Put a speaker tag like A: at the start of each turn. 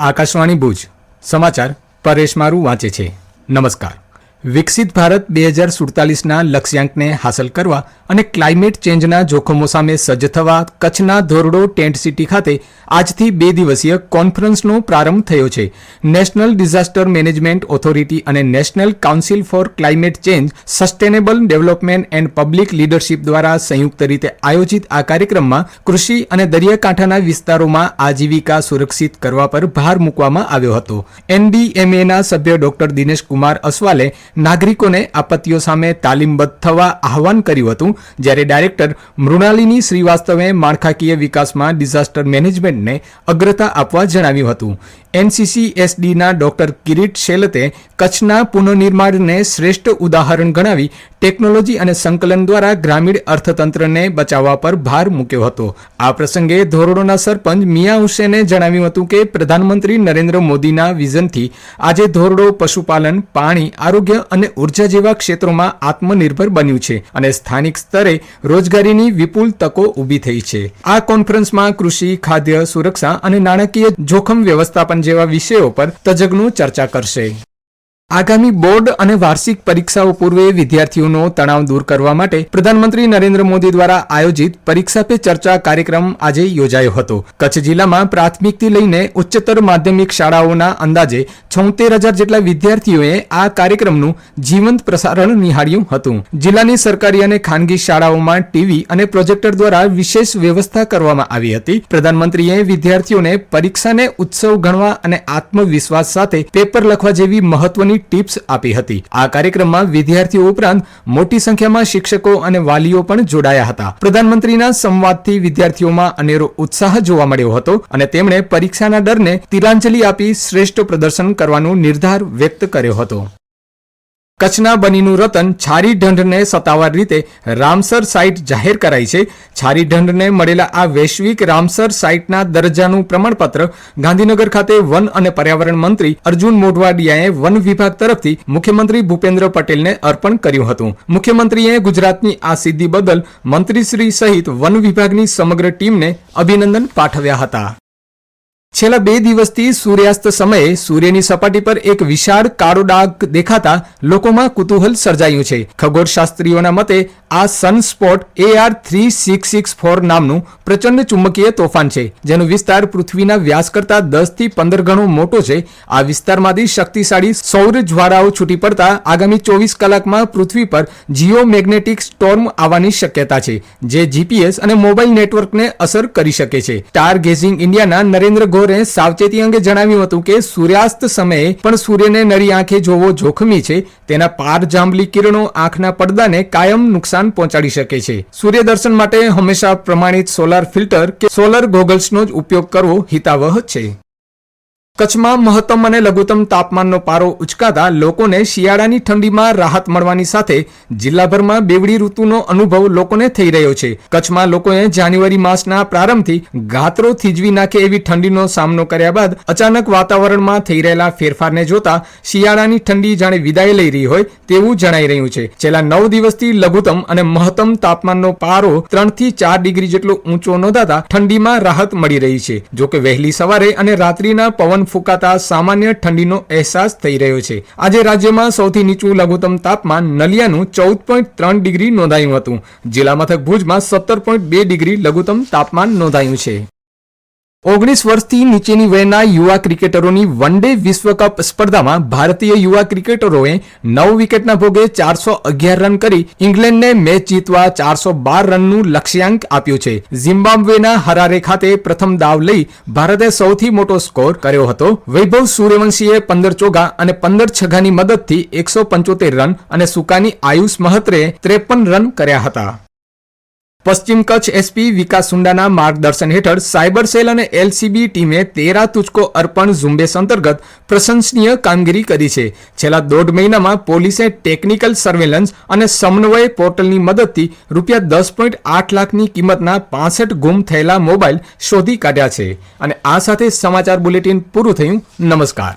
A: આકાશવાણી ભુજ સમાચાર પરેશ મારું વાંચે છે. નમસ્કાર. વિકસિત ભારત 2047ના લક્ષ્યાંકને હાંસલ કરવા અને ક્લાઇમેટ ચેન્જના જોખમો સામે સજ્જ થવા કચ્છના ધોરડો ટેન્ટ સિટી ખાતે આજથી 2 દિવસીય કોન્ફરન્સનો પ્રારંભ થયો છે. નેશનલ ડિઝાસ્ટર મેનેજમેન્ટ ઓથોરિટી અને national council four climate change sustainable development and public leadership દ્વારા સંયુક્ત રીતે આયોજિત આ કાર્યક્રમમાં કૃષિ અને દરિયાકાંઠાના વિસ્તારોમાં આજીવિકા સુરક્ષિત કરવા પર ભાર મૂકવામાં આવ્યો હતો. NDMAના સભ્ય ડોક્ટર દિનેશ કુમાર અસવાલે નાગરિકોને આપત્તિઓ સામે તાલીમબદ્ધ થવા આહવાન કર્યું હતું, જ્યારે ડાયરેક્ટર મૃણાલિની શ્રીવાસ્તવે માળખાકીય વિકાસમાં ડિઝાસ્ટર મેનેજમેન્ટને અગ્રતા આપવા જણાવ્યું હતું. NCCSDના ડોક્ટર કિરીટ શેલતે કચ્છના પુનઃનિર્માણને શ્રેષ્ઠ ઉદાહરણ ગણાવી ટેકનોલોજી અને સંકલન દ્વારા ગ્રામીણ અર્થતંત્રને બચાવવા પર ભાર મૂક્યો હતો. આ પ્રસંગે ધોરડોના સરપંચ મિયા હુસેને જણાવ્યું હતું કે પ્રધાનમંત્રી નરેન્દ્ર મોદીના વિઝનથી આજે ધોરડો પશુપાલન, પાણી, આરોગ્ય અને ઉર્જા જેવા ક્ષેત્રોમાં આત્મનિર્ભર બન્યું છે અને સ્થાનિક સ્તરે રોજગારીની વિપુલ તકો ઊભી થઈ છે. આ કોન્ફરન્સમાં કૃષિ, ખાદ્ય સુરક્ષા અને નાણાકીય જોખમ વ્યવસ્થાપન જેવા વિષયો પર તજજ્ઞો ચર્ચા કરશે. આગામી બોર્ડ અને વાર્ષિક પરીક્ષાઓ પૂર્વે વિદ્યાર્થીઓનો તણાવ દૂર કરવા માટે પ્રધાનમંત્રી નરેન્દ્ર મોદી દ્વારા આયોજિત પરીક્ષા પે ચર્ચા કાર્યક્રમ આજે યોજાયો હતો. કચ્છ જિલ્લામાં પ્રાથમિકથી લઈને ઉચ્ચતર માધ્યમિક શાળાઓના અંદાજે 76,000 જેટલા વિદ્યાર્થીઓએ આ કાર્યક્રમનું જીવંત પ્રસારણ નિહાળ્યું હતું. જિલ્લાની સરકારી અને ખાનગી શાળાઓમાં ટીવી અને પ્રોજેક્ટર દ્વારા વિશેષ વ્યવસ્થા કરવામાં આવી હતી. પ્રધાનમંત્રીએ વિદ્યાર્થીઓને પરીક્ષાને ઉત્સવ ગણવા અને આત્મવિશ્વાસ સાથે પેપર લખવા જેવી મહત્વની ટિપ્સ આપી હતી. આ કાર્યક્રમમાં વિદ્યાર્થીઓ ઉપરાંત મોટી સંખ્યામાં શિક્ષકો અને વાલીઓ પણ જોડાયા હતા. પ્રધાનમંત્રીના સંવાદથી વિદ્યાર્થીઓમાં અનેરો ઉત્સાહ જોવા મળ્યો હતો અને તેમણે પરીક્ષાના ડરને તિલાંજલિ આપી શ્રેષ્ઠ પ્રદર્શન કરવાનો નિર્ધાર વ્યક્ત કર્યો હતો. કચ્છના બનીનું રતન છારી ઢંઢને સત્તાવાર રીતે રામસર સાઇટ જાહેર કરાઈ છે. છારી ઢંઢને મળેલા આ વૈશ્વિક રામસર સાઇટના દરજ્જાનું પ્રમાણપત્ર ગાંધીનગર ખાતે વન અને પર્યાવરણ મંત્રી અર્જુન મોઢવાડિયાએ વન વિભાગ તરફથી મુખ્યમંત્રી ભૂપેન્દ્ર પટેલને અર્પણ કર્યું હતું. મુખ્યમંત્રીએ ગુજરાતની આ સિદ્ધિ બદલ મંત્રીશ્રી સહિત વન વિભાગની સમગ્ર ટીમને અભિનંદન પાઠવ્યા હતા. છેલ્લા 2 દિવસથી સૂર્યાસ્ત સમયે સૂર્યની સપાટી પર એક વિશાળ કાળો ડાઘ દેખાતા લોકોમાં કુતૂહલ સર્જાયું છે. ખગોળશાસ્ત્રીઓના મતે આ સનસ્પોટ AR3664 નામનું પ્રચંડ ચુંબકીય તોફાન છે, જેનો વિસ્તાર પૃથ્વીના વ્યાસ કરતા 10 થી 15 ગણો મોટો છે. આ વિસ્તારમાંથી શક્તિશાળી સૌર જ્વાળાઓ છૂટી પડતા આગામી 24 કલાકમાં પૃથ્વી પર જીઓમેગ્નેટિક સ્ટોર્મ આવવાની શક્યતા છે, જે GPS અને મોબાઈલ નેટવર્કને અસર કરી શકે છે. સ્ટાર ગેઝિંગ ઇન્ડિયાના નરેન્દ્ર સાવચેતી અંગે જણાવ્યું હતું કે સૂર્યાસ્ત સમયે પણ સૂર્યને નરી આંખે જોવો જોખમી છે. તેના પાર જાંબલી કિરણો આંખના પડદાને કાયમ નુકસાન પહોંચાડી શકે છે. સૂર્ય દર્શન માટે હંમેશા પ્રમાણિત સોલાર ફિલ્ટર કે સોલર ગોગલ્સનો જ ઉપયોગ કરવો હિતાવહ છે. કચ્છમાં મહત્તમ અને લઘુત્તમ તાપમાનનો પારો ઉચકાતા લોકોને શિયાળાની ઠંડીમાં રાહત મળવાની સાથે જિલ્લાભરમાં બેવડી ઋતુનો અનુભવ લોકોને થઈ રહ્યો છે. કચ્છમાં લોકોએ જાન્યુઆરી માસના પ્રારંભથી ગાત્રો થીજવી નાખે એવી ઠંડીનો સામનો કર્યા બાદ અચાનક વાતાવરણમાં થઈ રહેલા ફેરફારને જોતા શિયાળાની ઠંડી જાણે વિદાય લઈ રહી હોય તેવું જણાઈ રહ્યું છે. છેલ્લા 9 દિવસથી લઘુત્તમ અને મહત્તમ તાપમાનનો પારો 3 થી 4 ડિગ્રી જેટલો ઊંચો નોંધાતા ઠંડીમાં રાહત મળી રહી છે. જોકે વહેલી સવારે અને રાત્રિના પવન ફૂંકાતા સામાન્ય ઠંડીનો અહેસાસ થઈ રહ્યો છે. આજે રાજ્યમાં સૌથી નીચું લઘુત્તમ તાપમાન નલિયાનું 14.3 ડિગ્રી નોંધાયું હતું. જિલ્લા મથક ભુજમાં 17.2 ડિગ્રી લઘુત્તમ તાપમાન નોંધાયું છે. 19 વર્ષથી નીચેની વયના યુવા ક્રિકેટરોની વન ડે વિશ્વકપ સ્પર્ધામાં ભારતીય યુવા ક્રિકેટરોએ 9 વિકેટના ભોગે 411 રન કરી ઇંગ્લેન્ડને મેચ જીતવા 412 રનનું લક્ષ્યાંક આપ્યું છે. ઝિમ્બાબ્વેના હરારે ખાતે પ્રથમ દાવ લઈ ભારતે સૌથી મોટો સ્કોર કર્યો હતો. વૈભવ સૂર્યવંશીએ 15 ચોગ્ગા અને 15 છગ્ગાની મદદથી 175 રન અને સુકાની આયુષ મહત્રેએ 53 રન કર્યા હતા. પશ્ચિમ કચ્છ SP વિકાસ સુંડાના માર્ગદર્શન હેઠળ સાયબર સેલ અને LCB ટીમે 13 તુચકો અર્પણ ઝુંબેશ અંતર્ગત પ્રશંસનીય કામગીરી કરી છે. છેલ્લા 1.5 મહિનામાં પોલીસે ટેકનિકલ સર્વેલન્સ અને સમન્વય પોર્ટલની મદદથી ₹10.8 લાખની કિંમતના 65 ગુમ થયેલા મોબાઈલ શોધી કાઢ્યા છે. અને આ સાથે સમાચાર બુલેટિન પૂરું થયું. નમસ્કાર.